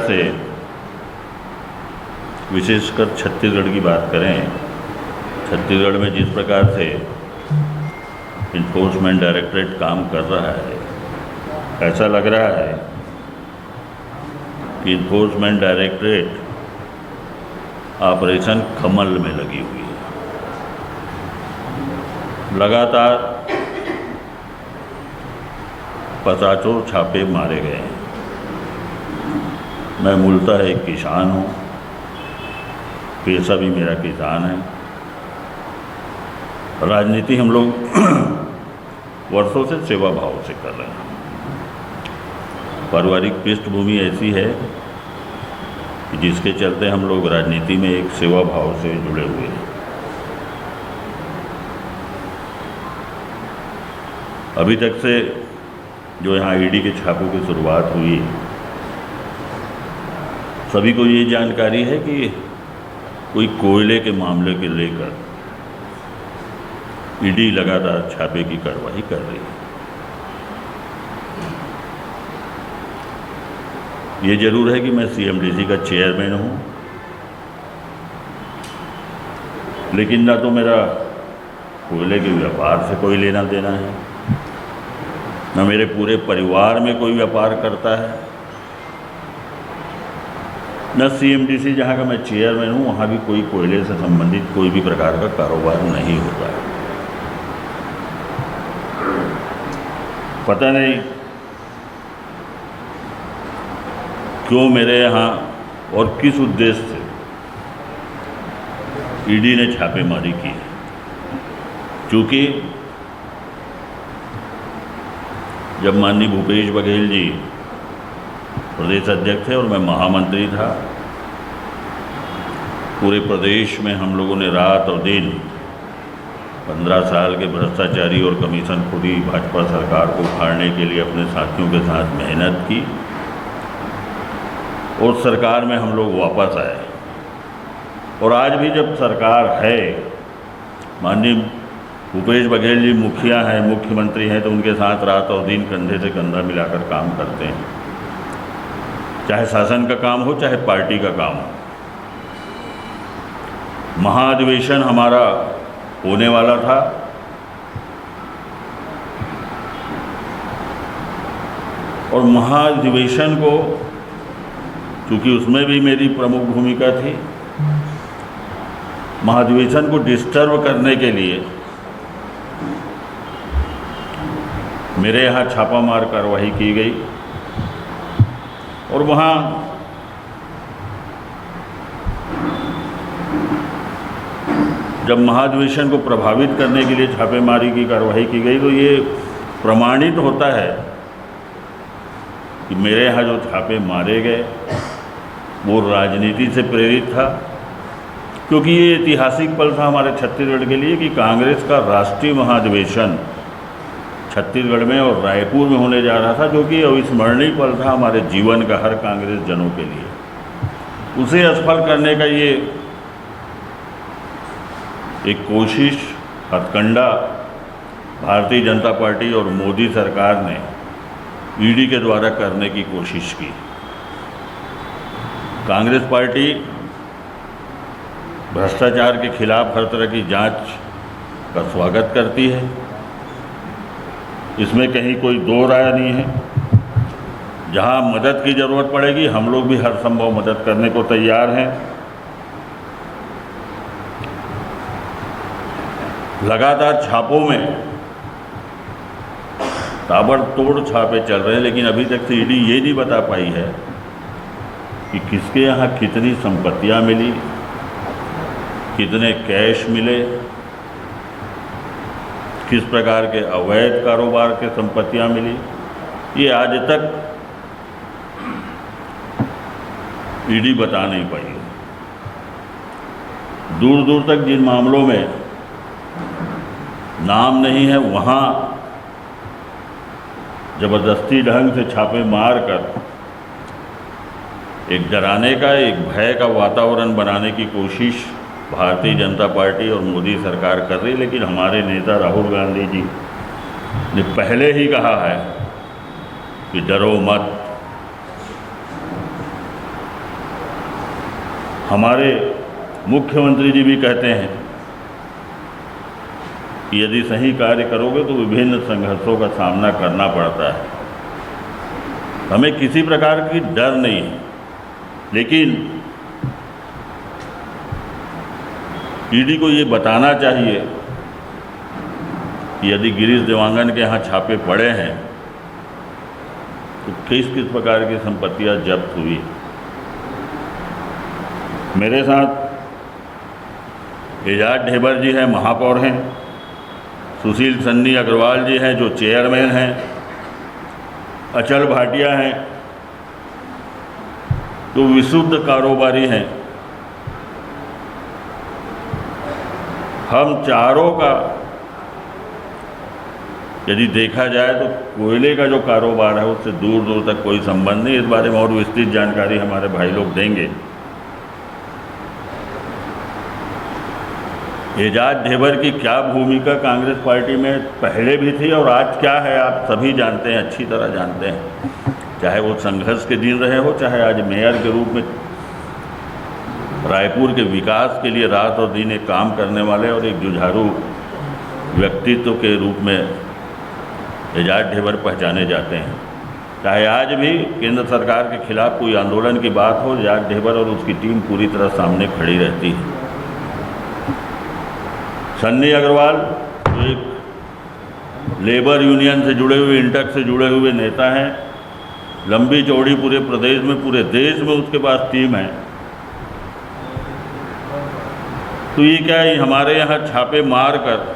से विशेषकर छत्तीसगढ़ की बात करें, छत्तीसगढ़ में जिस प्रकार से इन्फोर्समेंट डायरेक्टरेट काम कर रहा है, ऐसा लग रहा है कि इन्फोर्समेंट डायरेक्टरेट ऑपरेशन कमल में लगी हुई है। लगातार 50 छापे मारे गए हैं। मैं मूलतः एक किसान हूँ, पेशा भी मेरा किसान है। राजनीति हम लोग वर्षों से सेवा भाव से कर रहे हैं। पारिवारिक पृष्ठभूमि ऐसी है कि जिसके चलते हम लोग राजनीति में एक सेवा भाव से जुड़े हुए हैं। अभी तक से जो यहाँ ईडी के छापों की शुरुआत हुई, सभी को ये जानकारी है कि कोई कोयले के मामले के लेकर ईडी लगातार छापे की कार्रवाई कर रही है। ये जरूर है कि मैं सीएमडीसी का चेयरमैन हूँ, लेकिन ना तो मेरा कोयले के व्यापार से कोई लेना देना है, ना मेरे पूरे परिवार में कोई व्यापार करता है, न सीएमडीसी जहाँ का मैं चेयरमैन हूँ वहाँ भी कोई कोयले से संबंधित कोई भी प्रकार का कारोबार नहीं होता है। पता नहीं क्यों मेरे यहाँ और किस उद्देश्य से ईडी ने छापेमारी की है। क्योंकि जब माननीय भूपेश बघेल जी प्रदेश अध्यक्ष थे और मैं महामंत्री था, पूरे प्रदेश में हम लोगों ने रात और दिन 15 साल के भ्रष्टाचारी और कमीशनखोरी भाजपा सरकार को उखाड़ने के लिए अपने साथियों के साथ मेहनत की और सरकार में हम लोग वापस आए। और आज भी जब सरकार है, माननीय भूपेश बघेल जी मुखिया हैं, मुख्यमंत्री हैं, तो उनके साथ रात और दिन कंधे से कंधा मिलाकर काम करते हैं, चाहे शासन का काम हो चाहे पार्टी का काम हो। महाधिवेशन हमारा होने वाला था, और महाधिवेशन को, क्योंकि उसमें भी मेरी प्रमुख भूमिका थी, महाधिवेशन को डिस्टर्ब करने के लिए मेरे यहाँ छापामार कार्रवाई की गई। और वहाँ जब महाधिवेशन को प्रभावित करने के लिए छापेमारी की कार्रवाई की गई, तो ये प्रमाणित होता है कि मेरे यहाँ जो छापे मारे गए वो राजनीति से प्रेरित था। क्योंकि ये ऐतिहासिक पल था हमारे छत्तीसगढ़ के लिए कि कांग्रेस का राष्ट्रीय महाधिवेशन छत्तीसगढ़ में और रायपुर में होने जा रहा था, जो कि अविस्मरणीय पल था हमारे जीवन का, हर कांग्रेस जनों के लिए। उसे असफल करने का ये एक कोशिश, हथकंडा भारतीय जनता पार्टी और मोदी सरकार ने ईडी के द्वारा करने की कोशिश की। कांग्रेस पार्टी भ्रष्टाचार के खिलाफ हर तरह की जांच का स्वागत करती है, इसमें कहीं कोई दो राय नहीं है। जहां मदद की ज़रूरत पड़ेगी हम लोग भी हर संभव मदद करने को तैयार हैं। लगातार छापों में ताबड़तोड़ छापे चल रहे हैं, लेकिन अभी तक से ईडी ये नहीं बता पाई है कि किसके यहाँ कितनी संपत्तियाँ मिली, कितने कैश मिले, किस प्रकार के अवैध कारोबार के संपत्तियां मिली। ये आज तक ईडी बता नहीं पाई। दूर दूर तक जिन मामलों में नाम नहीं है, वहाँ ज़बरदस्ती ढंग से छापे मार कर एक डराने का, एक भय का वातावरण बनाने की कोशिश भारतीय जनता पार्टी और मोदी सरकार कर रही। लेकिन हमारे नेता राहुल गांधी जी ने पहले ही कहा है कि डरो मत, हमारे मुख्यमंत्री जी भी कहते हैं कि यदि सही कार्य करोगे तो विभिन्न संघर्षों का सामना करना पड़ता है। हमें किसी प्रकार की डर नहीं है, लेकिन ईडी को ये बताना चाहिए कि यदि गिरीश देवांगन के यहाँ छापे पड़े हैं तो किस किस प्रकार की संपत्तियां जब्त हुई। मेरे साथ एजाज ढेबर जी हैं, महापौर हैं, सुशील सन्नी अग्रवाल जी हैं जो चेयरमैन हैं, अचल भाटिया हैं जो विशुद्ध कारोबारी हैं। हम चारों का यदि देखा जाए तो कोयले का जो कारोबार है उससे दूर दूर तक कोई संबंध नहीं। इस बारे में और विस्तृत जानकारी हमारे भाई लोग देंगे। एजाज ढेबर की क्या भूमिका कांग्रेस पार्टी में पहले भी थी और आज क्या है आप सभी जानते हैं, अच्छी तरह जानते हैं। चाहे वो संघर्ष के दिन रहे हो, चाहे आज मेयर के रूप में रायपुर के विकास के लिए रात और दिन एक काम करने वाले और एक जुझारू व्यक्तित्व के रूप में एजाज ढेबर पहचाने जाते हैं। चाहे आज भी केंद्र सरकार के खिलाफ कोई आंदोलन की बात हो, एजाज ढेबर और उसकी टीम पूरी तरह सामने खड़ी रहती है। सन्नी अग्रवाल जो एक लेबर यूनियन से जुड़े हुए, इंटक से जुड़े हुए नेता हैं, लंबी चौड़ी पूरे प्रदेश में, पूरे देश में उसके पास टीम है। तो ये क्या है, हमारे यहाँ छापे मार कर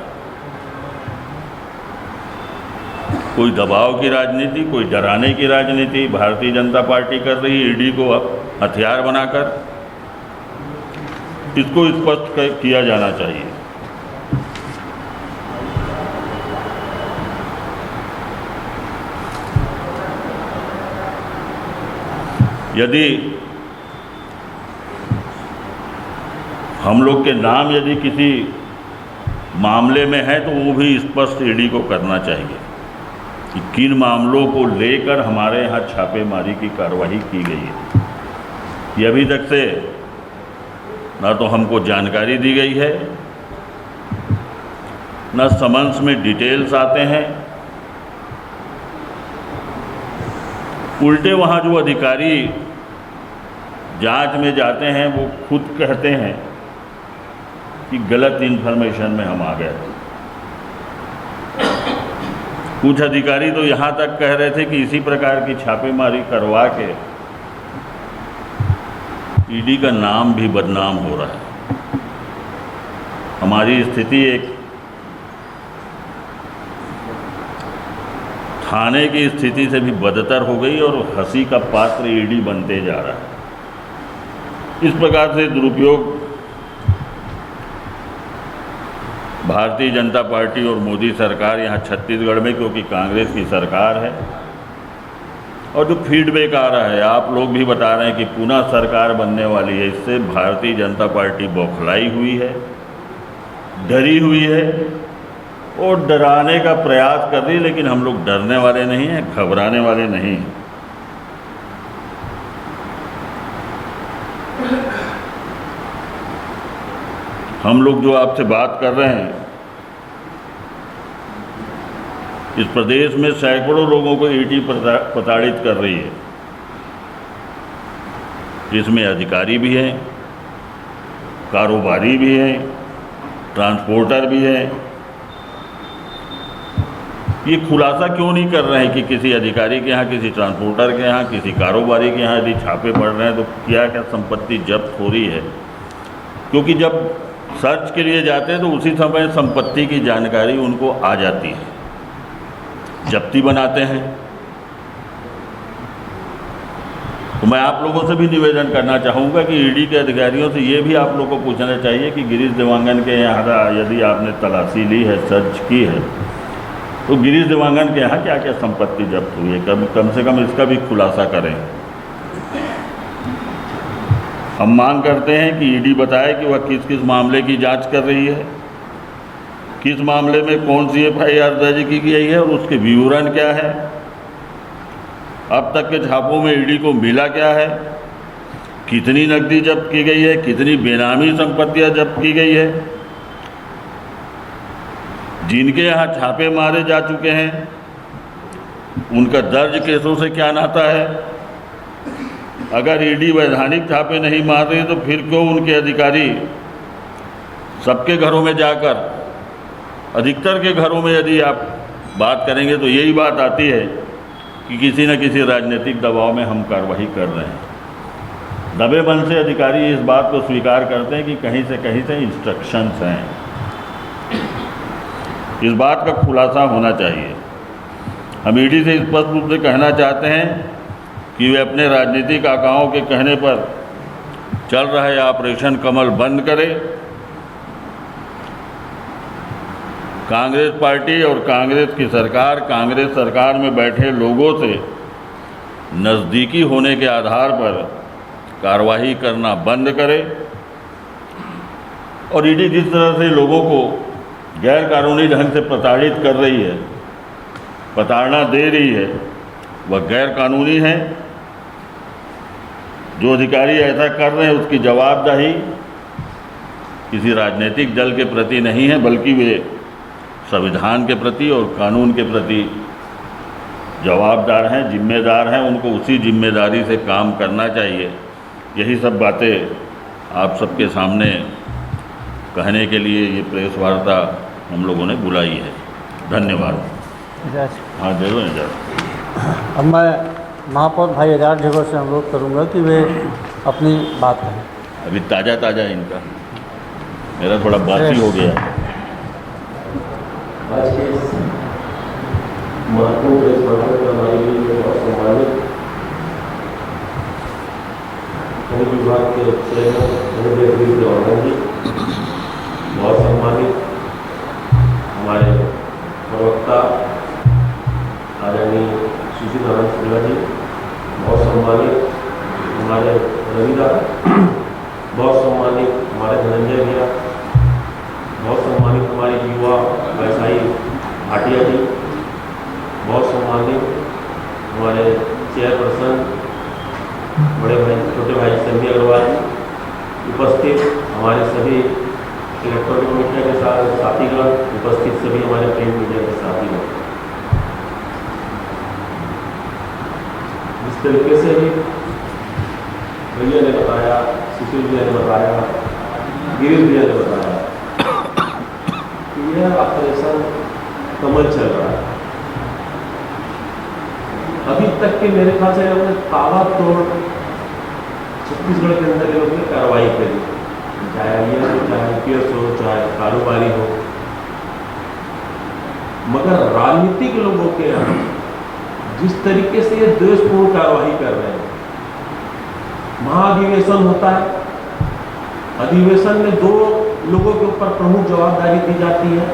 कोई दबाव की राजनीति, कोई डराने की राजनीति भारतीय जनता पार्टी कर रही है, ईडी को हथियार बनाकर। इसको स्पष्ट किया जाना चाहिए। यदि हम लोग के नाम यदि किसी मामले में है तो वो भी स्पष्ट ईडी को करना चाहिए कि किन मामलों को लेकर हमारे यहाँ छापेमारी की कार्रवाई की गई है। ये अभी तक से ना तो हमको जानकारी दी गई है, ना समन्स में डिटेल्स आते हैं। उल्टे वहाँ जो अधिकारी जांच में जाते हैं वो खुद कहते हैं कि गलत इन्फॉर्मेशन में हम आ गए थे। कुछ अधिकारी तो यहाँ तक कह रहे थे कि इसी प्रकार की छापेमारी करवा के ईडी का नाम भी बदनाम हो रहा है। हमारी स्थिति एक थाने की स्थिति से भी बदतर हो गई और हंसी का पात्र ईडी बनते जा रहा है। इस प्रकार से दुरुपयोग भारतीय जनता पार्टी और मोदी सरकार यहाँ छत्तीसगढ़ में, क्योंकि कांग्रेस की सरकार है, और जो फीडबैक आ रहा है, आप लोग भी बता रहे हैं कि पुनः सरकार बनने वाली है, इससे भारतीय जनता पार्टी बौखलाई हुई है, डरी हुई है और डराने का प्रयास कर रही है। लेकिन हम लोग डरने वाले नहीं हैं, घबराने वाले नहीं हैं। हम लोग जो आपसे बात कर रहे हैं, इस प्रदेश में सैकड़ों लोगों को ईडी प्रताड़ित कर रही है। इसमें अधिकारी भी हैं, कारोबारी भी हैं, ट्रांसपोर्टर भी हैं। ये खुलासा क्यों नहीं कर रहे हैं कि किसी अधिकारी के यहाँ, किसी ट्रांसपोर्टर के यहाँ, किसी कारोबारी के यहाँ यदि छापे पड़ रहे हैं तो क्या क्या संपत्ति जब्त हो रही है? क्योंकि जब सर्च के लिए जाते हैं तो उसी समय संपत्ति की जानकारी उनको आ जाती है, जब्ती बनाते हैं। तो मैं आप लोगों से भी निवेदन करना चाहूँगा कि ईडी के अधिकारियों से ये भी आप लोगों को पूछना चाहिए कि गिरीश देवांगन के यहाँ यदि आपने तलाशी ली है, सर्च की है, तो गिरीश देवांगन के यहाँ क्या क्या संपत्ति जब्त हुई है, कम से कम इसका भी खुलासा करें। हम मांग करते हैं कि ईडी बताए कि वह किस किस मामले की जांच कर रही है, किस मामले में कौन सी एफआईआर दर्ज की गई है और उसके विवरण क्या है, अब तक के छापों में ईडी को मिला क्या है, कितनी नकदी जब्त की गई है, कितनी बेनामी संपत्तियां जब्त की गई है, जिनके यहाँ छापे मारे जा चुके हैं उनका दर्ज केसों से क्या नाता है। अगर ईडी वैधानिक छापे नहीं मार रही तो फिर क्यों उनके अधिकारी सबके घरों में जाकर, अधिकतर के घरों में यदि आप बात करेंगे तो यही बात आती है कि किसी न किसी राजनीतिक दबाव में हम कार्रवाई कर रहे हैं। दबे मन से अधिकारी इस बात को स्वीकार करते हैं कि कहीं से इंस्ट्रक्शंस हैं। इस बात का खुलासा होना चाहिए। हम ईडी से स्पष्ट रूप से कहना चाहते हैं कि वे अपने राजनीतिक आकाओं के कहने पर चल रहे ऑपरेशन कमल बंद करें। कांग्रेस पार्टी और कांग्रेस की सरकार, कांग्रेस सरकार में बैठे लोगों से नज़दीकी होने के आधार पर कार्रवाई करना बंद करे और ईडी जिस तरह से लोगों को गैर कानूनी ढंग से प्रताड़ित कर रही है, प्रताड़ना दे रही है, वह गैर कानूनी है। जो अधिकारी ऐसा कर रहे हैं उसकी जवाबदेही किसी राजनीतिक दल के प्रति नहीं है, बल्कि वे संविधान के प्रति और कानून के प्रति जवाबदार हैं, जिम्मेदार हैं। उनको उसी जिम्मेदारी से काम करना चाहिए। यही सब बातें आप सबके सामने कहने के लिए ये प्रेस वार्ता हम लोगों ने बुलाई है। धन्यवाद। हाँ, दे दो इजाज़त। अब मैं महापौर भाई एजाज ढेबर से अनुरोध करूंगा कि वे अपनी बात कहें। अभी ताज़ा इनका, मेरा थोड़ा बासी हो गया। आज के इस महत्वपूर्ण प्रेस वार्ता में हमारे लिए बहुत सम्मानित वन विभाग के चेयरमैन जी, बहुत सम्मानित हमारे प्रवक्ता आदरणीय सुशील नारायण शुक्ला जी, बहुत सम्मानित हमारे रविदा, बहुत सम्मानित हमारे धनंजय भैया, बहुत सम्मानित हमारे युवा व्यवसायी भाटिया जी, बहुत सम्मानित हमारे चेयरपर्सन बड़े भाई छोटे भाई संजय अग्रवाल जी, उपस्थित हमारे सभी इलेक्ट्रॉनिक मीडिया के साथ साथीगण, उपस्थित सभी हमारे प्रिंट मीडिया के साथीगण। जिस तरीके से ही भैया ने बताया, सुशील भैया ने बताया, गिरीश भैया ने बताया कि यह ऑपरेशन कमल चल रहा है। अभी तक के मेरे ख्याल से हमने ताबड़तोड़ छत्तीसगढ़ के अंदर लोगों ने कार्रवाई करी, चाहे IAS हो, चाहे IPS हो, चाहे कारोबारी हो, मगर राजनीतिक लोगों के यहाँ जिस तरीके से ये देशपूर्ण कार्रवाई कर रहे हैं। महाधिवेशन होता है, अधिवेशन में 2 लोगों के ऊपर प्रमुख जवाबदारी दी जाती है।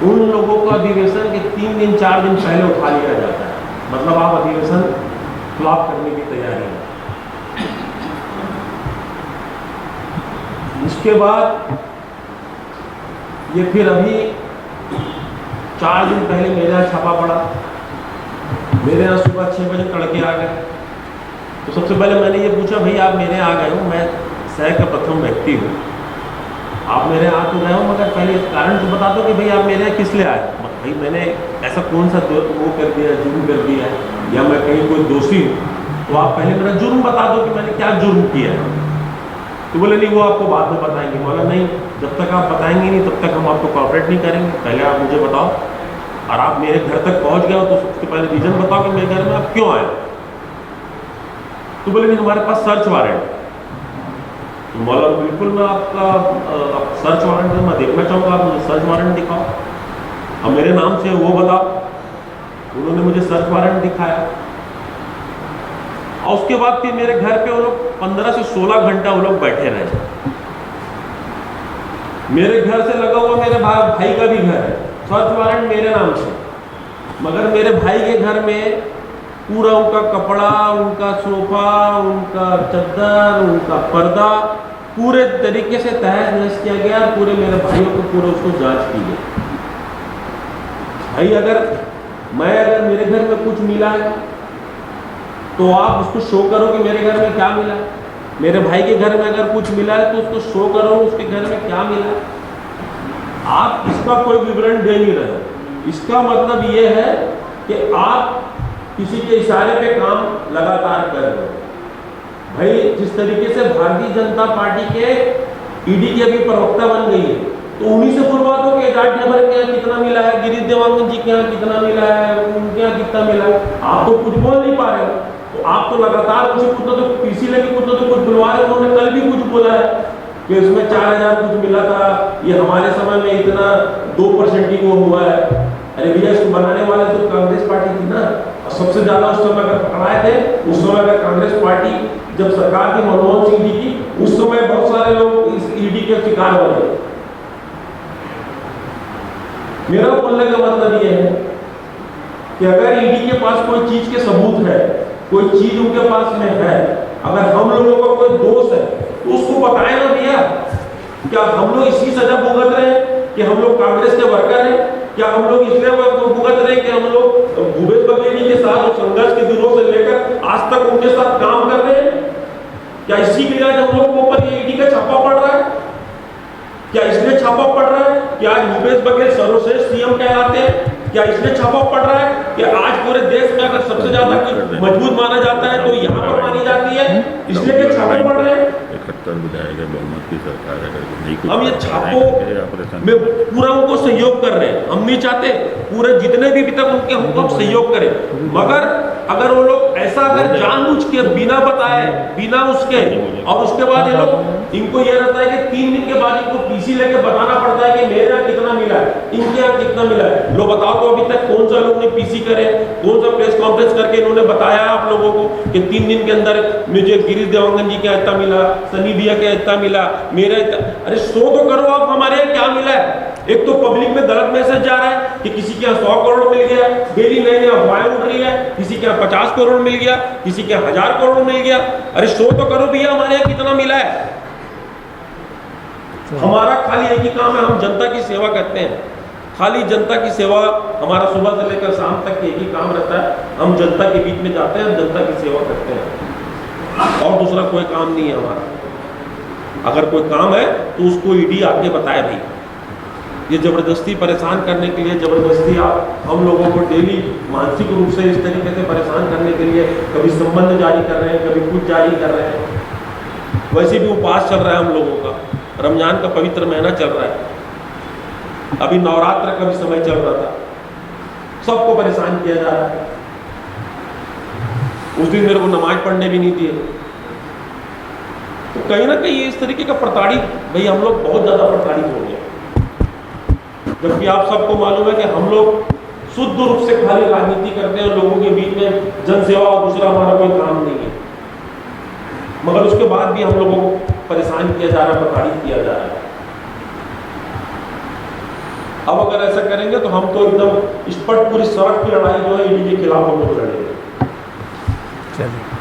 उन लोगों को अधिवेशन के 3 दिन 4 दिन पहले उठा लिया जाता है, मतलब आप अधिवेशन फ्लॉप करने की तैयारी है। उसके बाद ये फिर अभी 4 दिन पहले मेरे यहाँ छापा पड़ा। मेरे यहाँ सुबह 6 बजे तड़के आ गए। तो सबसे पहले मैंने ये पूछा, भाई आप मेरे यहाँ आ गए हो, मैं शहर का प्रथम व्यक्ति हूँ, आप मेरे यहाँ तो गए हो, मगर पहले कारण तो बता दो कि भाई आप मेरे यहाँ किस लिए आए। भाई मैंने ऐसा कौन सा वो कर दिया, जुर्म कर दिया है, या मैं कहीं कोई दोषी हूँ, तो आप पहले मेरा जुर्म बता दो कि मैंने क्या जुर्म किया है। तो बोले नहीं, वो आपको बाद में बताएंगे। बोला नहीं, जब तक आप बताएंगे नहीं तब तक हम आपको कॉपरेट नहीं करेंगे, पहले आप मुझे बताओ। और आप मेरे घर तक पहुँच गए हो तो सबसे पहले रीज़न बताओ कि मेरे घर में आप क्यों आए। तो बोले नहीं, हमारे पास सर्च वारंट। तो बोला बिल्कुल, मैं आपका सर्च वारंट है, मैं देखना चाहूँगा, आप मुझे सर्च वारंट दिखाओ, अब मेरे नाम से वो बताओ। उन्होंने मुझे सर्च वारंट दिखाया और उसके बाद फिर मेरे घर पे वो लोग 15 से 16 घंटा वो लोग बैठे रहे। मेरे घर से लगा हुआ मेरे भाई का भी घर है, सर्च वारंट मेरे नाम से, मगर मेरे भाई के घर में पूरा उनका कपड़ा, उनका सोफा, उनका चद्दर, उनका पर्दा पूरे तरीके से तहस नहस किया गया। पूरे मेरे भाइयों को पूरे उसको जांच की गई। भाई अगर मेरे घर में कुछ मिला है तो आप उसको शो करो कि मेरे घर में क्या मिला। मेरे भाई के घर में अगर कुछ मिला है तो उसको शो करो उसके घर में क्या मिला। आप इसका कोई विवरण दे नहीं रहे हो। इसका मतलब ये है कि आप किसी के इशारे पे काम लगातार कर रहे हो। भाई जिस तरीके से भारतीय जनता पार्टी के ईडी की अभी प्रवक्ता बन गई है, तो उन्हीं से बुलवा दो कि एजाज ढेबर के यहाँ कितना मिला है, गिरीश देवांगन जी के यहाँ कितना मिला है, उनके यहाँ कितना मिला है। आप तो कुछ बोल नहीं पा रहे हो। तो आप तो लगातार मुझे कुछ तो पीसी लगे कुछ तो कुछ बुलवा रहे। उन्होंने कल भी कुछ बोला है कि इसमें 4000 कुछ मिला था, ये हमारे समय में इतना 2% ही वो हुआ है। अरे भैया इसको बनाने वाले तो कांग्रेस पार्टी थी ना। सबसे ज्यादा उस समय अगर पकड़ाए थे, उस समय अगर कांग्रेस पार्टी जब सरकार थी मनमोहन सिंह जी की, उस समय बहुत सारे लोग इस ईडी के शिकार बने। मेरा बोलने का मतलब यह है कि अगर ईडी के पास कोई चीज के सबूत है, कोई चीज उनके पास में है, अगर हम लोगों का कोई दोष है तो उसको बताए ना भैया। क्या हम लोग इसकी सजा भुगत रहे हैं कि हम लोग कांग्रेस के वर्कर हैं? क्या हम लोग इसलिए भुगत रहे हैं कि हम लोग भूपेश बघेल जी के साथ और संघर्ष के दिनों से लेकर आज तक उनके साथ काम कर रहे हैं? क्या इसी के लिए हम लोग के ऊपर ये ईडी का छापा पड़ रहा है? क्या इसलिए छापा पड़ रहा है कि आज भूपेश बघेल सर्वश्रेष्ठ सीएम कहलाते हैं? क्या इसलिए छापा पड़ रहा है कि आज पूरे देश में अगर सबसे ज्यादा मजबूत माना जाता है तो यहाँ पर मानी जाती है, इसलिए कि छापे पड़ रहे हैं? 71 विधायक बहुमत की सरकार है, नहीं कुछ हम ये छापों में पूरा उनको सहयोग कर रहे हैं। हम नहीं चाहते पूरे जितने भी तक उनके हमको सहयोग करें, मगर अगर वो लोग ऐसा अगर जानबूझ के बिना बताए बिना उसके और उसके बाद ये लोग इनको ये रहता है कि 3 दिन के बाद इनको पीसी लेके बताना पड़ता है कि मेरे यहाँ कितना मिला है, इनके यहाँ कितना मिला है। लो बताओ तो अभी तक कौन सा लोग ने पीसी करे, कौन सा प्रेस कॉन्फ्रेंस करके इन्होंने बताया आप लोगों को कि 3 दिन के अंदर मुझे गिरीश देवांगन जी के इतना मिला, सनी भैया के इतना मिला, मेरा इतना। अरे शो तो करो आप हमारे यहाँ क्या मिला है। एक तो पब्लिक में गलत मैसेज जा रहा है कि किसी के यहाँ 100 करोड़ मिल गया, डेली नई नई अफवाहें उड़ रही है, किसी के यहाँ 50 करोड़ मिल गया, किसी के यहाँ 1000 करोड़ मिल गया। अरे शो तो करो भैया हमारे यहाँ कितना मिला है। हमारा खाली एक ही काम है, हम जनता की सेवा करते हैं। खाली जनता की सेवा हमारा सुबह से लेकर शाम तक एक ही काम रहता है। हम जनता के बीच में जाते हैं, जनता की सेवा करते हैं और दूसरा कोई काम नहीं है हमारा। अगर कोई काम है तो उसको ईडी आके बताए भाई। ये जबरदस्ती परेशान करने के लिए, जबरदस्ती आप हम लोगों को डेली मानसिक रूप से इस तरीके से परेशान करने के लिए कभी संबंध जारी कर रहे हैं, कभी कुछ जारी कर रहे हैं। वैसे भी उपवास चल रहा है हम लोगों का, रमजान का पवित्र महीना चल रहा है, अभी नवरात्र का भी समय चल रहा था, सबको परेशान किया जा रहा है। उस दिन मेरे को नमाज पढ़ने भी नहीं दिए। तो कहीं ना कहीं इस तरीके का प्रताड़ित, भाई हम लोग बहुत ज्यादा प्रताड़ित हो गए। जबकि आप सबको मालूम है कि हम लोग शुद्ध रूप से खाली राजनीति करते हैं, लोगों के बीच में जनसेवा और दूसरा हमारा कोई काम नहीं है, मगर उसके बाद भी हम लोगों को परेशान किया जा रहा है, प्रताड़ित किया जा रहा है। अब अगर ऐसा करेंगे तो हम तो एकदम स्पष्ट पूरी सड़क की लड़ाई जो है ईडी के खिलाफ हम लोग लड़ेंगे। चलिए।